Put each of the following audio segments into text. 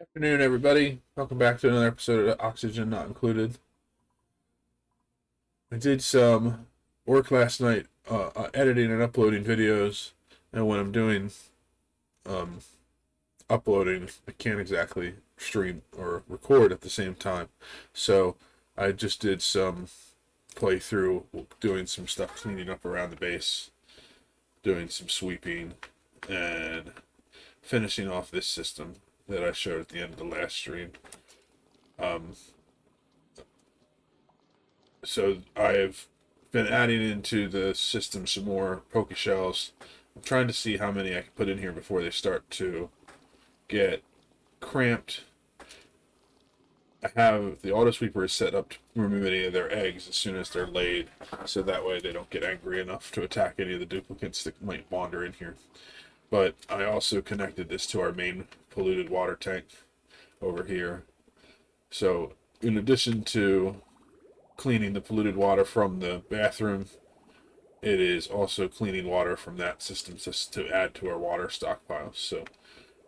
Afternoon, everybody. Welcome back to another episode of Oxygen Not Included. I did some work last night editing and uploading videos, and when I'm doing um, uploading, I can't exactly stream or record at the same time. So I just did some playthrough, doing some stuff, cleaning up around the base, doing some sweeping, and finishing off this system that I showed at the end of the last stream. Um, so I've been adding into the system some more poke shells. I'm trying to see how many I can put in here before they start to get cramped. I have the auto sweeper is set up to remove any of their eggs as soon as they're laid, so that way they don't get angry enough to attack any of the duplicates that might wander in here. But I also connected this to our main polluted water tank over here. So in addition to cleaning the polluted water from the bathroom, it is also cleaning water from that system just to add to our water stockpile. So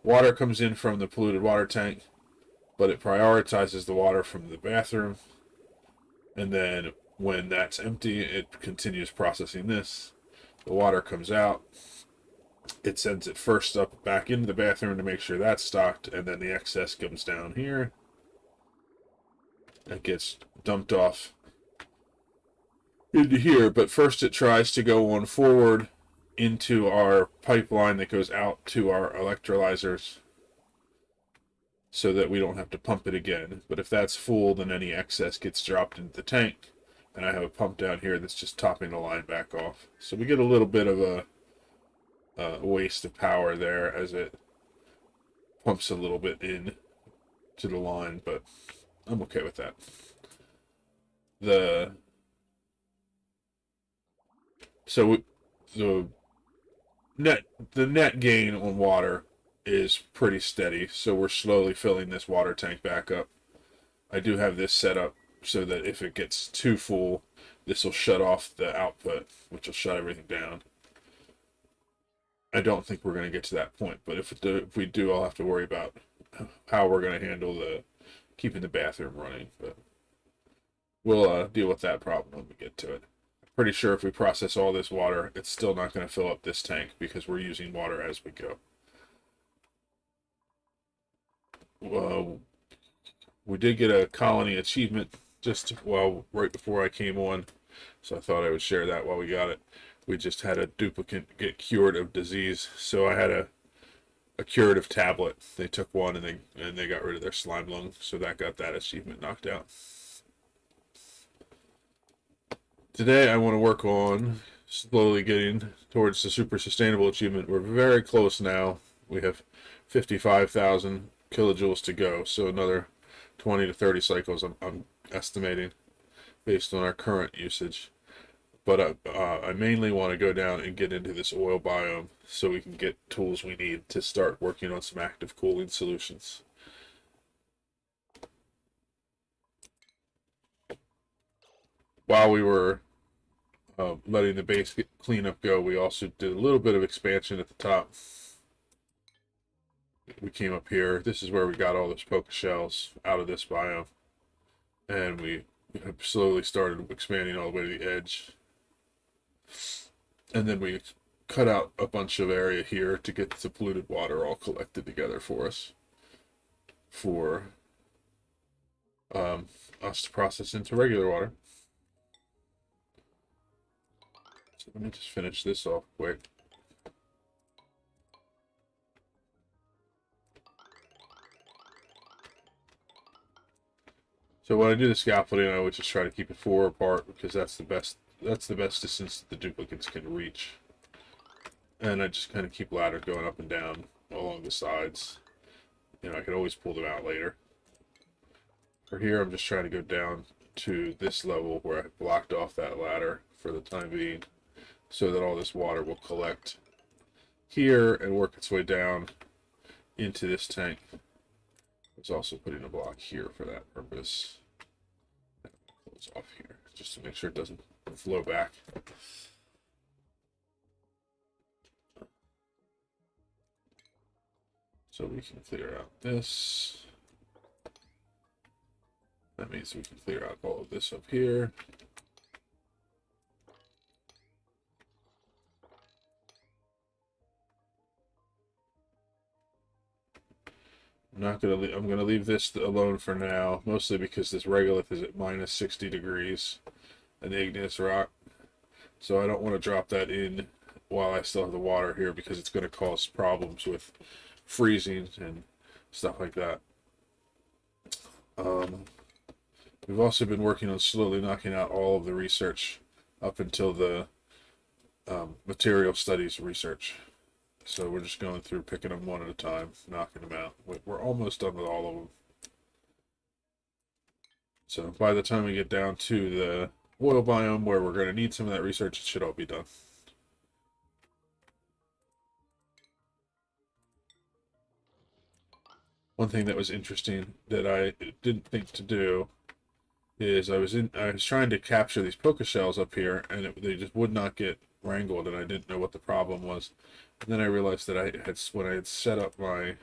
water comes in from the polluted water tank, but it prioritizes the water from the bathroom, and then when that's empty, it continues processing this. The water comes out, it sends it first up back into the bathroom to make sure that's stocked, and then the excess comes down here. It gets dumped off into here, but first it tries to go on forward into our pipeline that goes out to our electrolyzers so that we don't have to pump it again. But if that's full, then any excess gets dropped into the tank, and I have a pump down here that's just topping the line back off. So we get a little bit of a waste of power there as it pumps a little bit in to the line, but I'm okay with that. The so the net gain on water is pretty steady, so we're slowly filling this water tank back up. I do have this set up so that if it gets too full, this will shut off the output, which will shut everything down. I don't think we're going to get to that point, but if we do, I'll have to worry about how we're going to handle the keeping the bathroom running. But we'll deal with that problem when we get to it. Pretty sure if we process all this water, it's still not going to fill up this tank because we're using water as we go. We did get a colony achievement just right before I came on, so I thought I would share that while we got it. We just had a duplicate get cured of disease, so I had a curative tablet. They took one and they got rid of their slime lung, so that got that achievement knocked out. Today I want to work on slowly getting towards the super sustainable achievement. We're very close now. We have 55,000 kilojoules to go, so another 20 to 30 cycles I'm estimating based on our current usage. But I mainly want to go down and get into this oil biome so we can get tools we need to start working on some active cooling solutions. While we were letting the base cleanup go, we also did a little bit of expansion at the top. We came up here. This is where we got all those poke shells out of this biome, and we slowly started expanding all the way to the edge. And then we cut out a bunch of area here to get the polluted water all collected together for us, for us to process into regular water. So let me just finish this off quick. So when I do the scaffolding, I would just try to keep it 4 apart because that's the best distance that the duplicates can reach. And I just kind of keep ladders going up and down along the sides. You know, I can always pull them out later. For here, I'm just trying to go down to this level where I blocked off that ladder for the time being, so that all this water will collect here and work its way down into this tank. I was also putting a block here for that purpose. Close off here just to make sure it doesn't flow back. So we can clear out this. That means we can clear out all of this up here. I'm gonna leave this alone for now, mostly because this regolith is at minus 60 degrees, an igneous rock. So I don't want to drop that in while I still have the water here, because it's going to cause problems with freezing and stuff like that. We've also been working on slowly knocking out all of the research up until the material studies research. So we're just going through, picking them one at a time, knocking them out. We're almost done with all of them. So by the time we get down to the oil biome, where we're going to need some of that research, it should all be done. One thing that was interesting that I didn't think to do is I was trying to capture these puka shells up here, and they just would not get wrangled, and I didn't know what the problem was. And then I realized that when I had set up my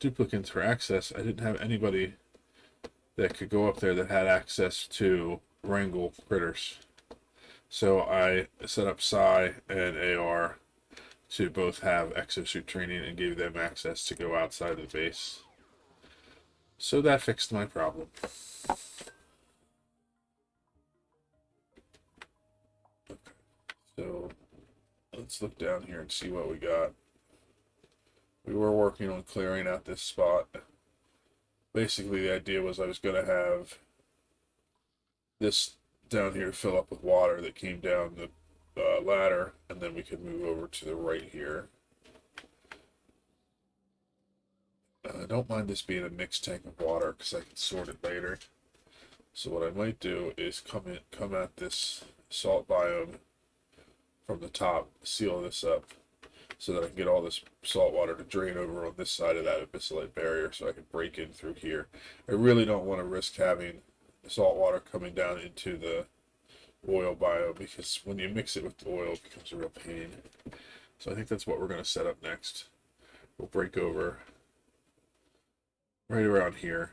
duplicants for access, I didn't have anybody that could go up there that had access to wrangle critters. So I set up Psi and AR to both have exosuit training and gave them access to go outside of the base. So that fixed my problem. Okay. So let's look down here and see what we got. We were working on clearing out this spot. Basically, the idea was I was going to have this down here fill up with water that came down the ladder, and then we could move over to the right here. I don't mind this being a mixed tank of water because I can sort it later. So what I might do is come at this salt biome from the top, seal this up, so that I can get all this salt water to drain over on this side of that abyssalite barrier, so I can break in through here. I really don't want to risk having salt water coming down into the oil biome, because when you mix it with the oil, it becomes a real pain. So I think that's what we're going to set up next. We'll break over right around here,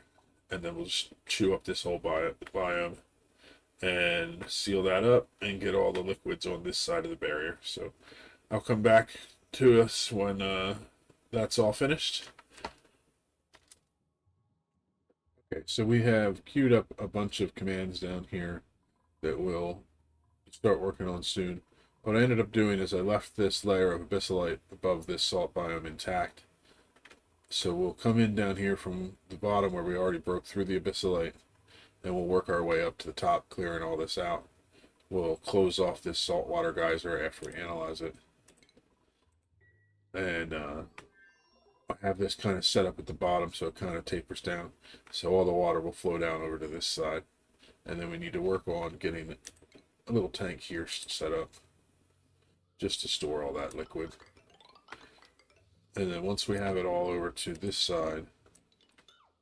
and then we'll just chew up this whole biome and seal that up and get all the liquids on this side of the barrier. So I'll come back to us when that's all finished. Okay, so we have queued up a bunch of commands down here that we'll start working on soon. What I ended up doing is I left this layer of abyssalite above this salt biome intact. So we'll come in down here from the bottom where we already broke through the abyssalite, and we'll work our way up to the top, clearing all this out. We'll close off this saltwater geyser after we analyze it. And I have this kind of set up at the bottom so it kind of tapers down. So all the water will flow down over to this side. And then we need to work on getting a little tank here set up just to store all that liquid. And then once we have it all over to this side,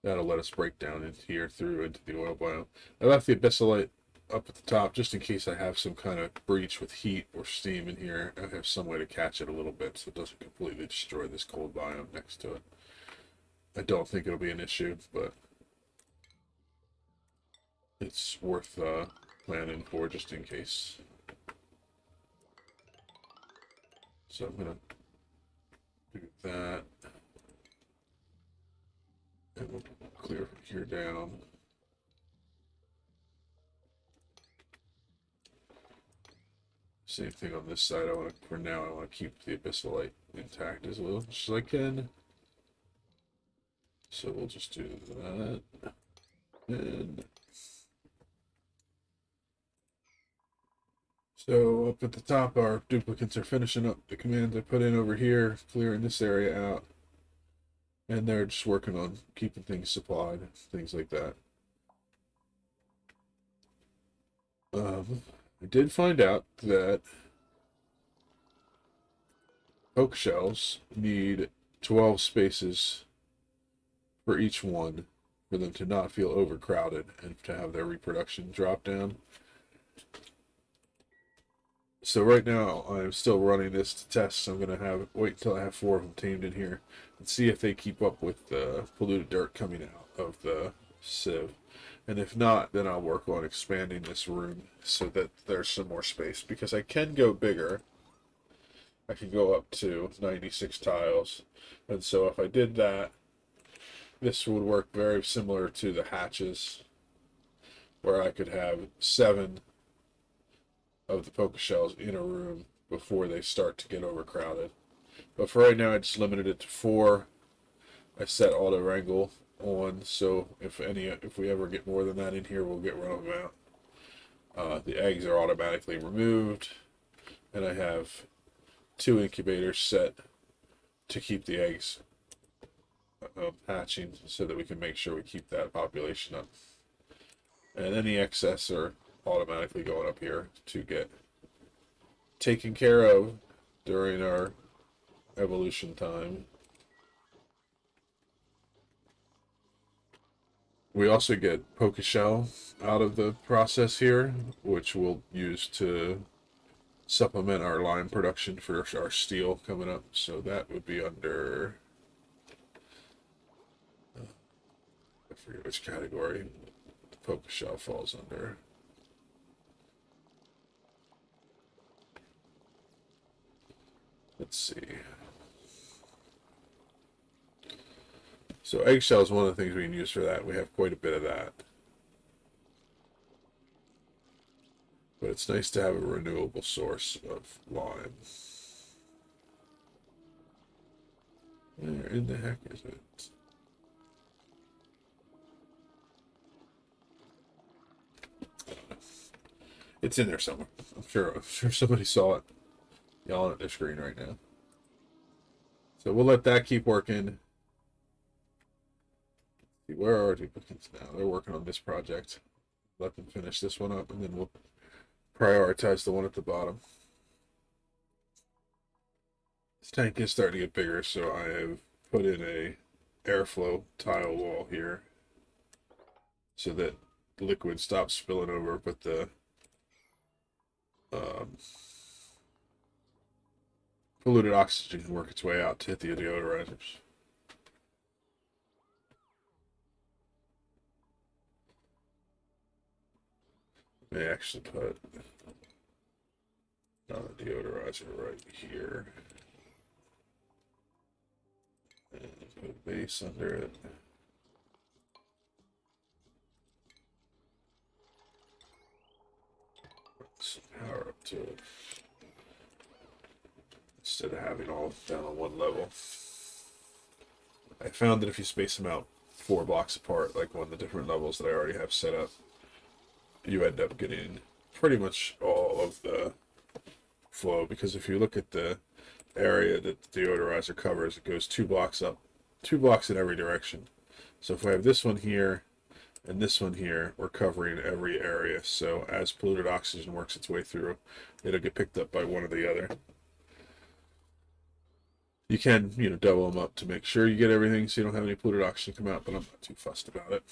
that'll let us break down into here through into the oil biome. I left the abyssalite up at the top just in case I have some kind of breach with heat or steam in here. I have some way to catch it a little bit so it doesn't completely destroy this cold biome next to it. I don't think it'll be an issue, but it's worth planning for just in case. So I'm gonna do that, and we'll clear from here down. Same thing on this side. For now, I want to keep the abyssalite intact as well, just as I can. So we'll just do that, and so up at the top, our duplicates are finishing up the commands I put in over here, clearing this area out. And they're just working on keeping things supplied, things like that. I did find out that poke shells need 12 spaces for each one for them to not feel overcrowded and to have their reproduction drop down. So right now I'm still running this to test. So I'm gonna wait until I have 4 of them tamed in here and see if they keep up with the polluted dirt coming out of the sieve. And if not, then I'll work on expanding this room so that there's some more space, because I can go bigger. I can go up to 96 tiles. And so if I did that, this would work very similar to the hatches, where I could have 7 of the poker shells in a room before they start to get overcrowded. But for right now, I just limited it to 4. I set auto wrangle on, so if we ever get more than that in here, we'll get rid of them out. The eggs are automatically removed, and I have 2 incubators set to keep the eggs hatching, so that we can make sure we keep that population up. And any excess are automatically going up here to get taken care of during our evolution time. We also get poker shell out of the process here, which we'll use to supplement our lime production for our steel coming up. So that would be under, I forget which category the poker shell falls under. Let's see. So eggshell is one of the things we can use for that. We have quite a bit of that. But it's nice to have a renewable source of lime. Where in the heck is it? It's in there somewhere. I'm sure somebody saw it yelling at their screen right now. So we'll let that keep working. Where are our duplicates now? They're working on this project. Let them finish this one up, and then we'll prioritize the one at the bottom. This tank is starting to get bigger, so I have put in a airflow tile wall here so that liquid stops spilling over, but the polluted oxygen can work its way out to hit the deodorizers. They actually put a deodorizer right here. And put a base under it. Some power up to it. Instead of having all down on one level. I found that if you space them out 4 blocks apart, like on the different levels that I already have set up, you end up getting pretty much all of the flow, because if you look at the area that the deodorizer covers, it goes 2 blocks up, 2 blocks in every direction. So if I have this one here and this one here, we're covering every area. So as polluted oxygen works its way through, it'll get picked up by one or the other. You can, double them up to make sure you get everything so you don't have any polluted oxygen come out, but I'm not too fussed about it.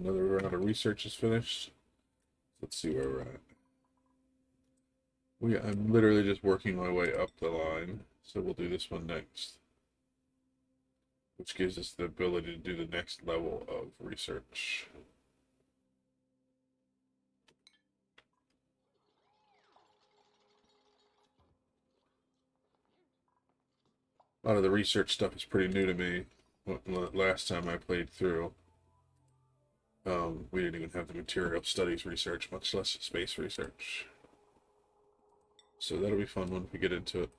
Another round of research is finished. Let's see where we're at. I'm literally just working my way up the line, so we'll do this one next, which gives us the ability to do the next level of research. A lot of the research stuff is pretty new to me. Last time I played through, we didn't even have the material studies research, much less space research. So that'll be fun when we get into it.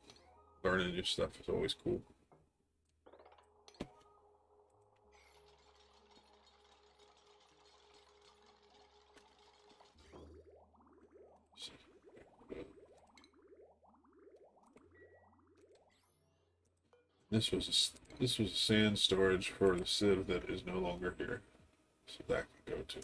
Learning new stuff is always cool. This was a sand storage for the sieve that is no longer here, so that can go to.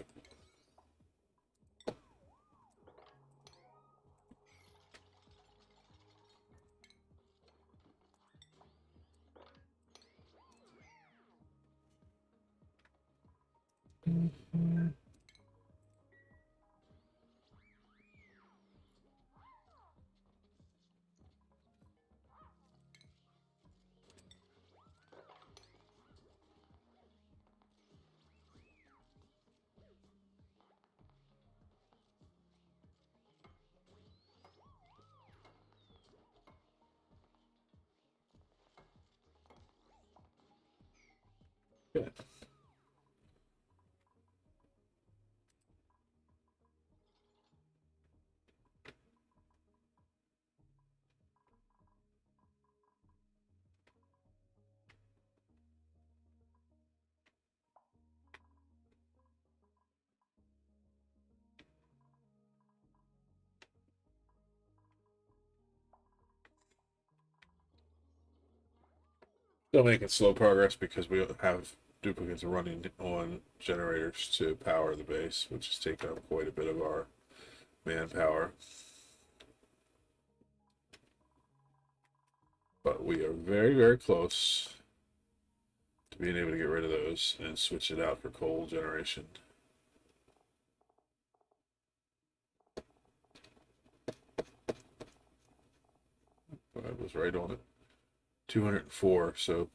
Still making slow progress because we have duplicates running on generators to power the base, which has taken up quite a bit of our manpower. But we are very, very close to being able to get rid of those and switch it out for coal generation. I was right on it. 204, so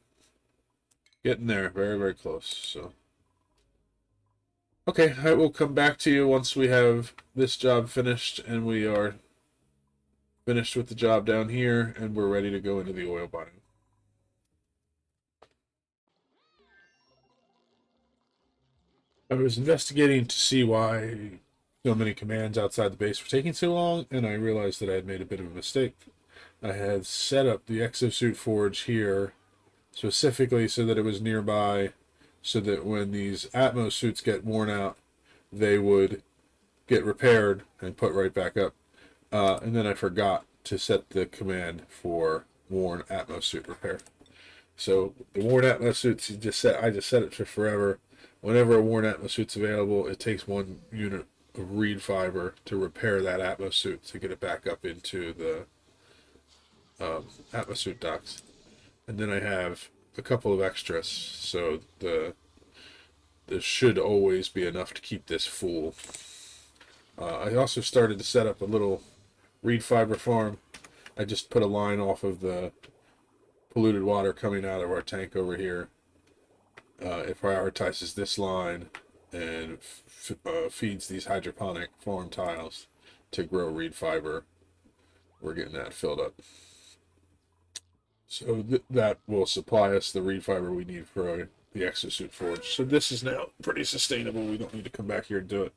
getting there, very, very close. So, okay, I will come back to you once we have this job finished and we are finished with the job down here and we're ready to go into the oil biome. I was investigating to see why so many commands outside the base were taking so long, and I realized that I had made a bit of a mistake. I had set up the exosuit forge here specifically so that it was nearby, so that when these Atmos suits get worn out, they would get repaired and put right back up. And then I forgot to set the command for worn Atmos suit repair. So the worn Atmos suits, I just set it for forever. Whenever a worn Atmos suit's available, it takes one unit of reed fiber to repair that Atmos suit to get it back up into the Atmos suit docks. And then I have a couple of extras, so there should always be enough to keep this full. I also started to set up a little reed fiber farm. I just put a line off of the polluted water coming out of our tank over here. It prioritizes this line and feeds these hydroponic farm tiles to grow reed fiber. We're getting that filled up. So that will supply us the reed fiber we need for the exosuit forge. So this is now pretty sustainable. We don't need to come back here and do it.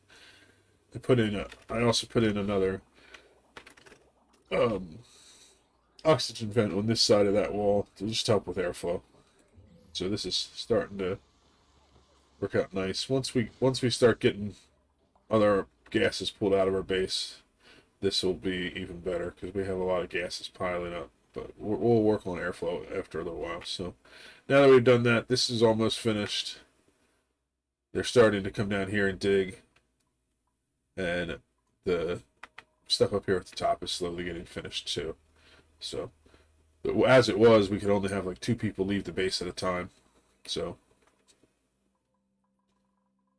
I also put in another oxygen vent on this side of that wall to just help with airflow. So this is starting to work out nice. Once we start getting other gases pulled out of our base, this will be even better because we have a lot of gases piling up. But we'll work on airflow after a little while. So now that we've done that, this is almost finished. They're starting to come down here and dig, and the stuff up here at the top is slowly getting finished too. So as it was, we could only have like 2 people leave the base at a time. So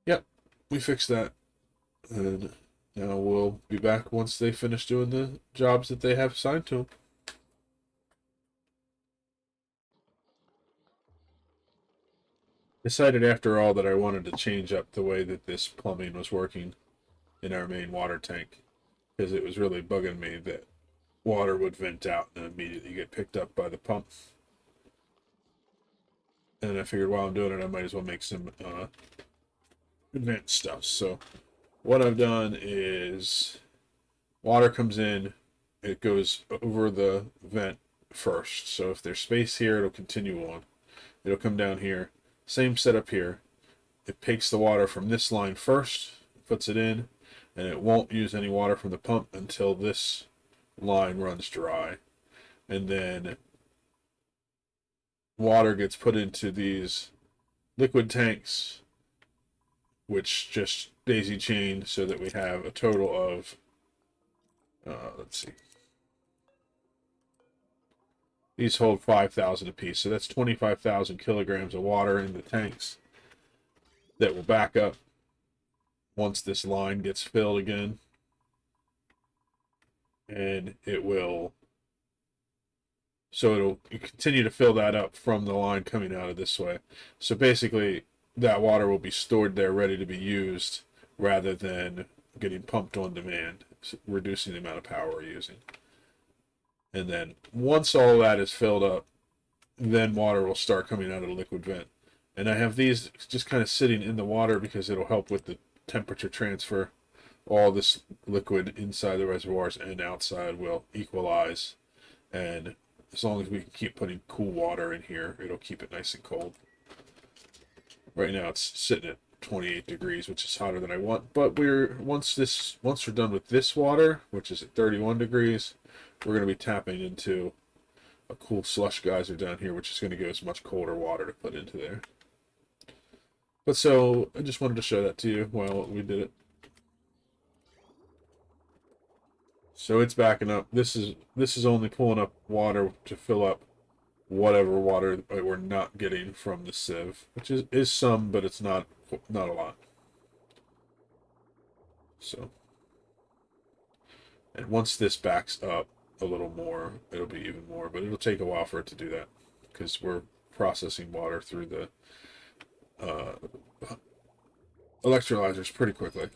yep, we fixed that, and now we'll be back once they finish doing the jobs that they have assigned to them. Decided after all that I wanted to change up the way that this plumbing was working in our main water tank, because it was really bugging me that water would vent out and immediately get picked up by the pump. And I figured while I'm doing it, I might as well make some advanced stuff. So what I've done is water comes in, it goes over the vent first. So if there's space here, it'll continue on. It'll come down here. Same setup here. It takes the water from this line first, puts it in, and it won't use any water from the pump until this line runs dry. And then water gets put into these liquid tanks, which just daisy chain so that we have a total of, let's see, these hold 5,000 apiece, so that's 25,000 kilograms of water in the tanks that will back up once this line gets filled again. And it'll continue to fill that up from the line coming out of this way. So basically, that water will be stored there ready to be used rather than getting pumped on demand, reducing the amount of power we're using. And then once all that is filled up, then water will start coming out of the liquid vent. And I have these just kind of sitting in the water because it'll help with the temperature transfer. All this liquid inside the reservoirs and outside will equalize. And as long as we can keep putting cool water in here, it'll keep it nice and cold. Right now it's sitting at 28 degrees, which is hotter than I want. But once we're done with this water, which is at 31 degrees, we're going to be tapping into a cool slush geyser down here, which is going to give us much colder water to put into there. But so I just wanted to show that to you while we did it. So it's backing up. This is only pulling up water to fill up whatever water we're not getting from the sieve, which is some, but it's not a lot. So, and once this backs up a little more, it'll be even more, but it'll take a while for it to do that because we're processing water through the electrolyzers pretty quickly.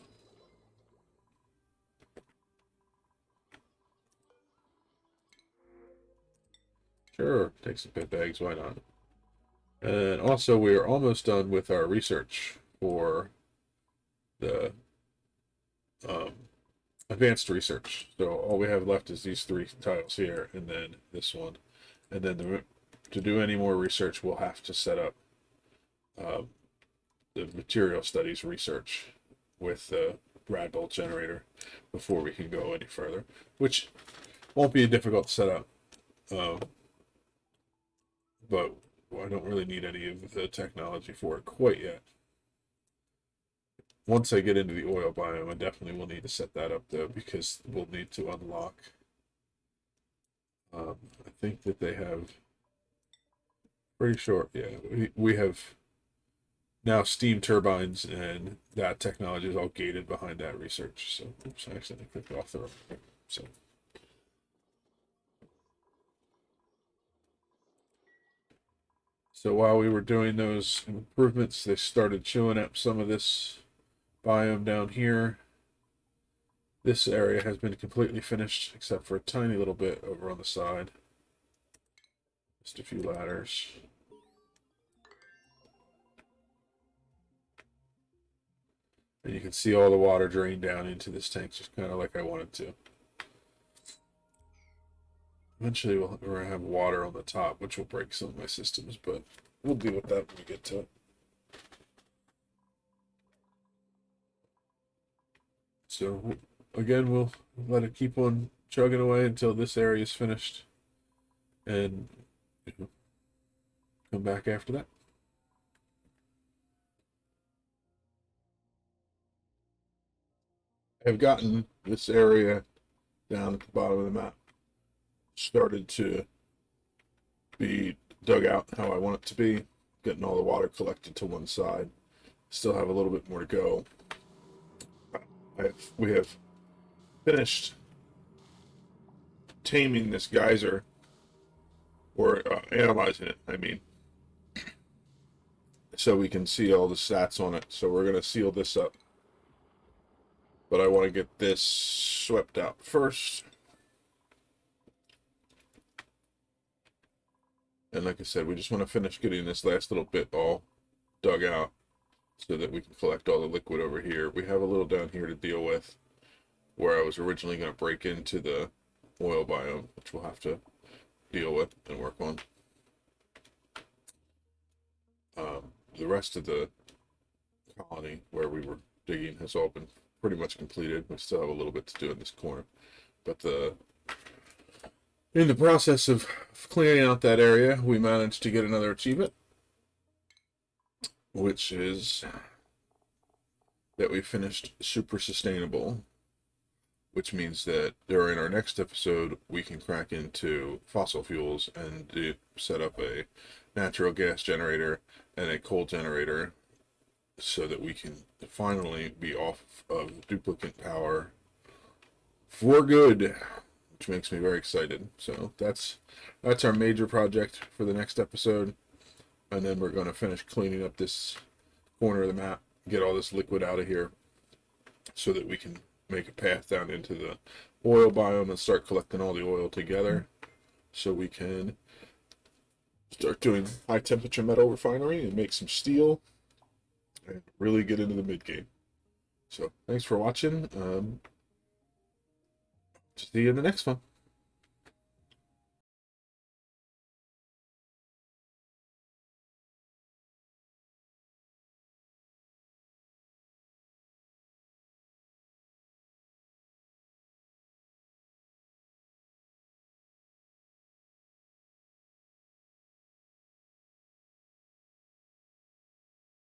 Sure, take some pit bags, why not? And also, we are almost done with our research for the advanced research. So all we have left is these 3 tiles here, and then this one. And then to do any more research, we'll have to set up the material studies research with the rad bolt generator before we can go any further, which won't be difficult to set up. But I don't really need any of the technology for it quite yet. Once I get into the oil biome, I definitely will need to set that up though, because we'll need to unlock. I think that they have. Pretty sure, yeah. We have now steam turbines, and that technology is all gated behind that research. So, oops, I accidentally clicked off the. So. So while we were doing those improvements, they started chewing up some of this biome down here. This area has been completely finished, except for a tiny little bit over on the side. Just a few ladders. And you can see all the water drain down into this tank, just kind of like I wanted to. Eventually we're going to have water on the top, which will break some of my systems, but we'll deal with that when we get to it. So, again, we'll let it keep on chugging away until this area is finished. And come back after that. I've gotten this area down at the bottom of the map started to be dug out how I want it to be, getting all the water collected to one side. Still have a little bit more to go. We have finished taming this geyser, or analyzing it, I mean, so we can see all the stats on it. So we're going to seal this up. But I want to get this swept out first. And like I said, we just want to finish getting this last little bit all dug out so that we can collect all the liquid over here. We have a little down here to deal with where I was originally going to break into the oil biome, which we'll have to deal with and work on. The rest of the colony where we were digging has all been pretty much completed. We still have a little bit to do in this corner, but in the process of clearing out that area, we managed to get another achievement, which is that we finished super sustainable, which means that during our next episode we can crack into fossil fuels and set up a natural gas generator and a coal generator so that we can finally be off of duplicate power for good, which makes me very excited. So that's our major project for the next episode, and then we're going to finish cleaning up this corner of the map, get all this liquid out of here so that we can make a path down into the oil biome and start collecting all the oil together so we can start doing high temperature metal refinery and make some steel and really get into the mid game. So thanks for watching. See you in the next one.